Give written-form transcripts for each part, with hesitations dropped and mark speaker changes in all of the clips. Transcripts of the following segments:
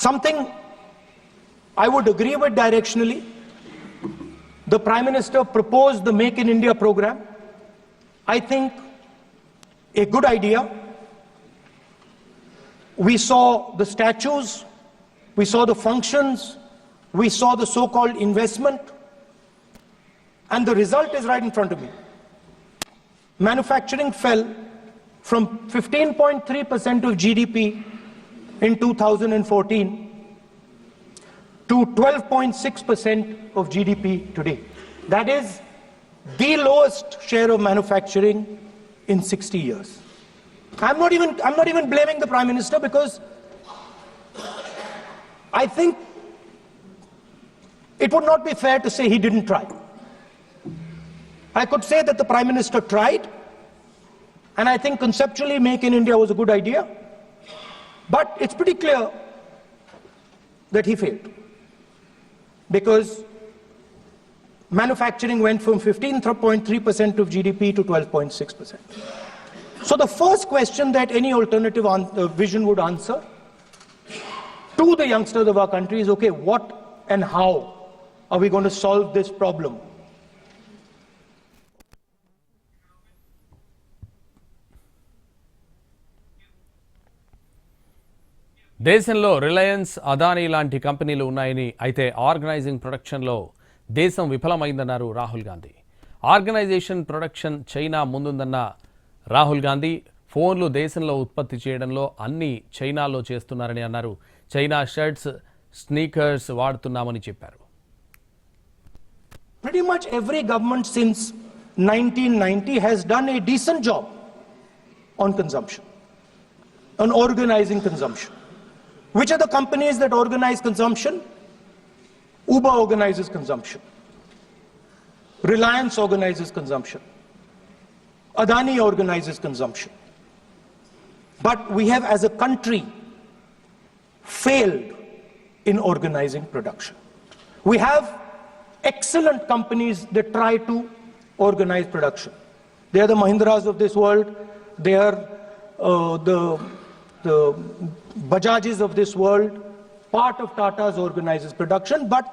Speaker 1: Something I would agree with directionally. The Prime Minister proposed the Make in India program. I think a good idea. We saw the statues, we saw the functions, we saw the so-called investment, and the result is right in front of me. Manufacturing fell from 15.3% of GDP in 2014 to 12.6% of GDP today. That is the lowest share of manufacturing in 60 years. I'm not even blaming the Prime Minister, because I think it would not be fair to say he didn't try. I could say that the Prime Minister tried, and I think conceptually Make in India was a good idea, but it's pretty clear that he failed, because manufacturing went from 15.3% of GDP to 12.6%. So the first question that any alternative vision would answer to the youngsters of our country is, okay, what and how are we going to solve this problem?
Speaker 2: దేశంలో రిలయన్స్, అదానీ లాంటి కంపెనీలు ఉన్నాయని, అయితే organising ప్రొడక్షన్లో దేశం విఫలమైందన్నారు Rahul Gandhi. Organisation production China ముందుందన్న రాహుల్ గాంధీ ఫోన్లు దేశంలో ఉత్పత్తి చేయడంలో అన్ని చైనాలో చేస్తున్నారని అన్నారు. చైనా షర్ట్స్, స్నీకర్స్ వాడుతున్నామని చెప్పారు.
Speaker 1: Pretty much every government since 1990 has done a decent job on consumption, on organizing consumption. Which are the companies that organize consumption? Uber organizes consumption. Reliance organizes consumption. Adani organizes consumption. But we have, as a country, failed in organizing production. We have excellent companies that try to organize production. They are the Mahindras of this world. They are the Bajajs of this world. Part of Tata's organizes production, but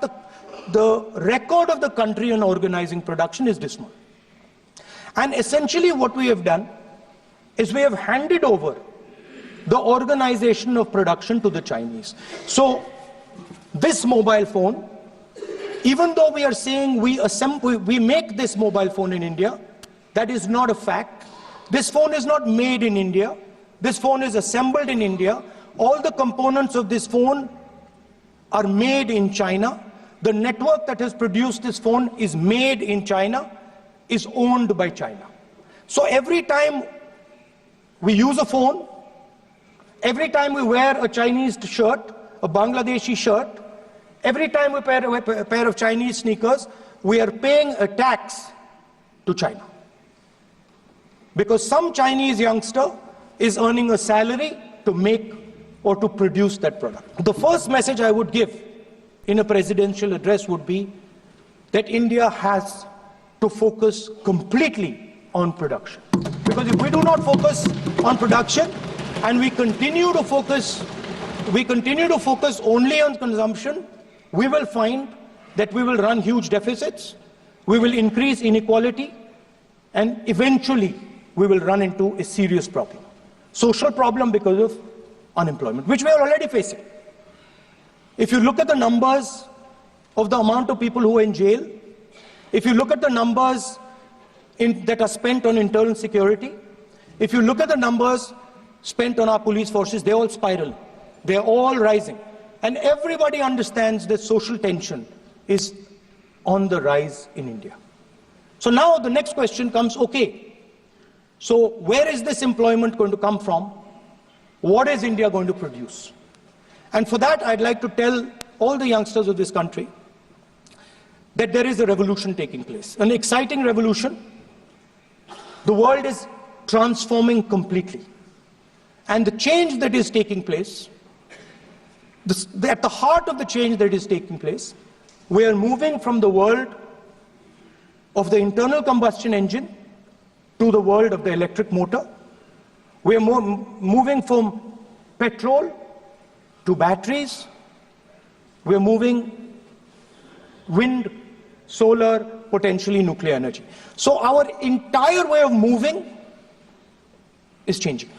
Speaker 1: the record of the country in organizing production is dismal. And essentially what we have done is we have handed over the organization of production to the Chinese. So this mobile phone, even though we are saying we make this mobile phone in India, that is not a fact. This phone is not made in India. This phone is assembled in India. All the components of this phone are made in China. The network that has produced this phone is made in China, is owned by China. So every time we use a phone, every time we wear a Chinese shirt, a Bangladeshi shirt, every time we wear a pair of Chinese sneakers, we are paying a tax to China. Because some Chinese youngster is earning a salary to make or to produce that product. The first message I would give in a presidential address would be that India has to focus completely on production. Because if we do not focus on production and we continue to focus only on consumption, we will find that we will run huge deficits, we will increase inequality, and eventually we will run into a serious problem. Social problem because of unemployment, which we are already facing. If you look at the numbers of the amount of people who are in jail, if you look at the numbers that are spent on internal security, if you look at the numbers spent on our police forces, they all spiral. They are all rising. And everybody understands that social tension is on the rise in India. So now the next question comes, okay, so where is this employment going to come from? What is India going to produce? And for that, I'd like to tell all the youngsters of this country that there is a revolution taking place, an exciting revolution. The world is transforming completely. And the change that is taking place, at the heart of the change that is taking place, we are moving from the world of the internal combustion engine to the world of the electric motor. We are moving from petrol to batteries, we're moving wind, solar, potentially nuclear energy. So our entire way of moving is changing.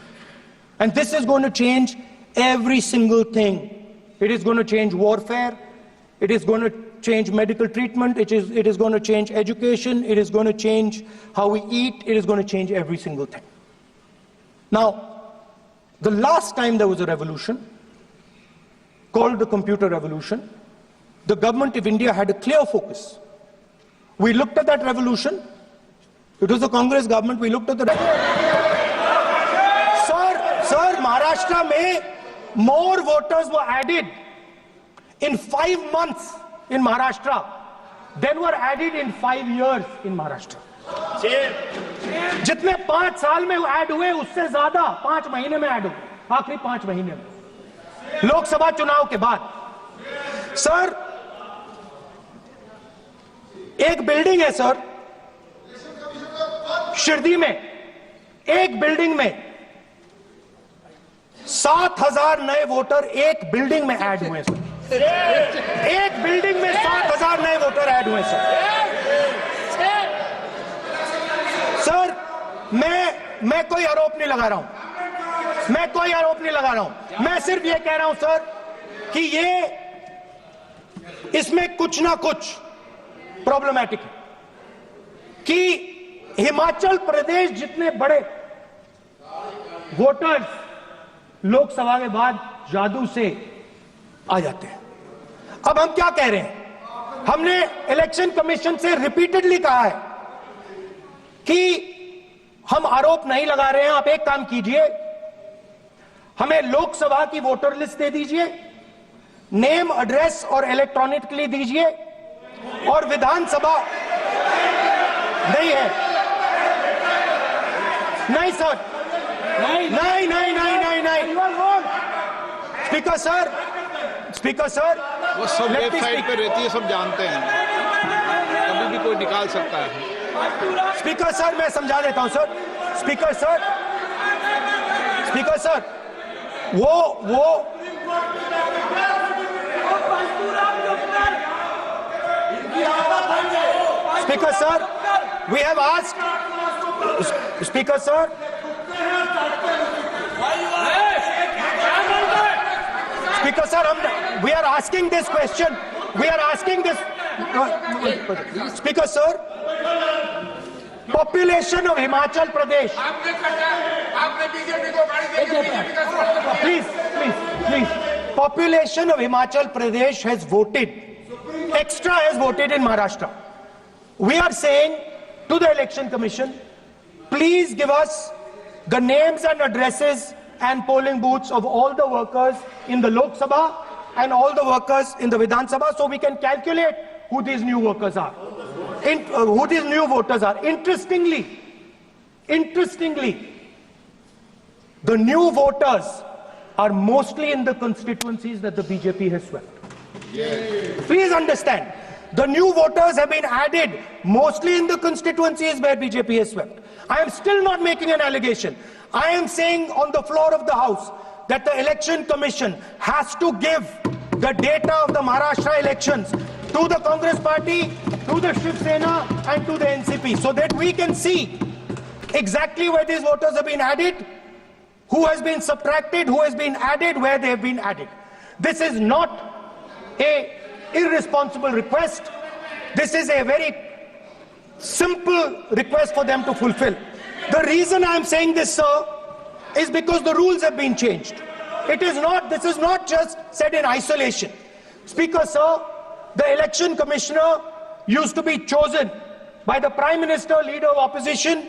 Speaker 1: And this is going to change every single thing. It is going to change warfare. It is going to change medical treatment. It is going to change education. It is going to change how we eat. It is going to change every single thing. Now, the last time there was a revolution, called the computer revolution, the government of India had a clear focus. We looked at that revolution. It was the Congress government. We looked at the Sir, Maharashtra mein more voters were added in 5 months in Maharashtra than were added in 5 years in Maharashtra. जितने 5 साल में add हुए उससे ज्यादा 5 महीने में add हुए, आखिरी 5 महीने में लोकसभा चुनाव के बाद। सर, एक बिल्डिंग है सर शिरडी में, एक बिल्डिंग में 7,000 नए वोटर एक बिल्डिंग में ऐड हुए सर। एक बिल्डिंग में 7,000 नए वोटर ऐड हुए सर। मैं कोई आरोप नहीं लगा रहा हूं, मैं कोई आरोप नहीं लगा रहा हूं, मैं सिर्फ ये कह रहा हूं सर कि इसमें कुछ ना कुछ प्रॉब्लमैटिक है कि हिमाचल प्रदेश जितने बड़े वोटर्स लोकसभा के बाद जादू से आ जाते हैं। अब हम क्या कह रहे हैं, हमने इलेक्शन कमीशन से रिपीटेडली कहा है कि हम आरोप नहीं लगा रहे हैं, आप एक काम कीजिए, हमें लोकसभा की वोटर लिस्ट दे दीजिए, नेम, एड्रेस और इलेक्ट्रॉनिकली दीजिए, और विधानसभा नहीं है। नहीं सर, नहीं नहीं नहीं नहीं नहीं नहीं स्पीकर सर
Speaker 3: वो सब वेबसाइट पे रहती है, सब जानते हैं, कभी भी कोई निकाल सकता है।
Speaker 1: स्पीकर सर, मैं समझा देता हूं सर। स्पीकर सर वो Speaker sir, we have asked. Speaker sir. Speaker sir, we are asking this question. We are asking this. Speaker sir, population of Himachal Pradesh. Please. Population of Himachal Pradesh has voted. Extra has voted in Maharashtra. We are saying to the Election Commission, please give us the names and addresses and polling booths of all the workers in the Lok Sabha and all the workers in the Vidhan Sabha, so we can calculate who these new workers are, who these new voters are. Interestingly, the new voters are mostly in the constituencies that the BJP has swept. Yes. Please understand, the new voters have been added mostly in the constituencies where BJP has swept. I am still not making an allegation. I am saying on the floor of the House that the Election Commission has to give the data of the Maharashtra elections to the Congress Party, to the Shiv Sena and to the NCP, so that we can see exactly where these voters have been added, who has been subtracted, who has been added, where they have been added. This is not a irresponsible request. This is a very simple request for them to fulfill. The reason I am saying this, sir, is because the rules have been changed. This is not just said in isolation. Speaker, sir, the election commissioner used to be chosen by the Prime Minister, Leader of Opposition,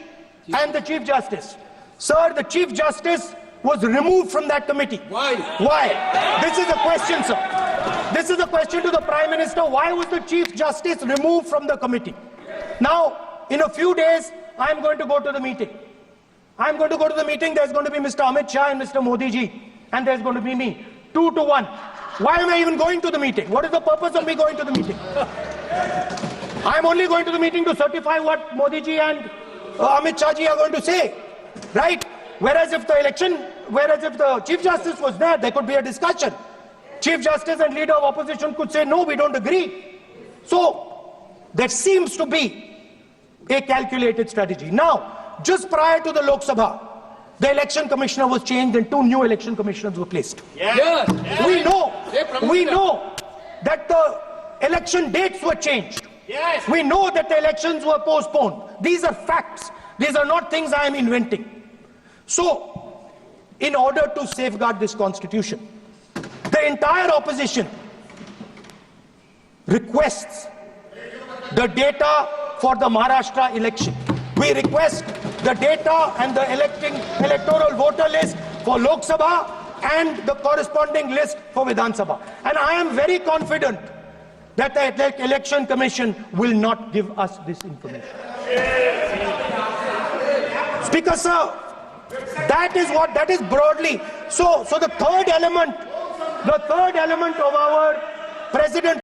Speaker 1: and the Chief Justice. Sir, the Chief Justice was removed from that committee. Why? This is a question, sir. This is a question to the Prime Minister. Why was the Chief Justice removed from the committee? Now, in a few days, I am going to go to the meeting. I am going to go to the meeting. There's going to be Mr. Amit Shah and Mr. Modi ji. And there's going to be me. 2-1. Why am I even going to the meeting? What is the purpose of me going to the meeting? I am only going to the meeting to certify what Modi ji and Amit Shah ji are going to say. Right? Whereas if the Chief Justice was there could be a discussion. Chief Justice and Leader of Opposition could say, no, we don't agree. So, there seems to be a calculated strategy. Now, just prior to the Lok Sabha, the election commissioner was changed and 2 new election commissioners were placed.
Speaker 3: Yes.
Speaker 1: We know that the election dates were changed.
Speaker 3: Yes.
Speaker 1: We know that the elections were postponed. These are facts. These are not things I am inventing. So, in order to safeguard this constitution, the entire opposition requests the data for the Maharashtra election. We request the data and the electoral voter list for Lok Sabha and the corresponding list for Vidhan Sabha. And I am very confident that the Election Commission will not give us this information. Speaker sir, that is broadly. So the third element of our President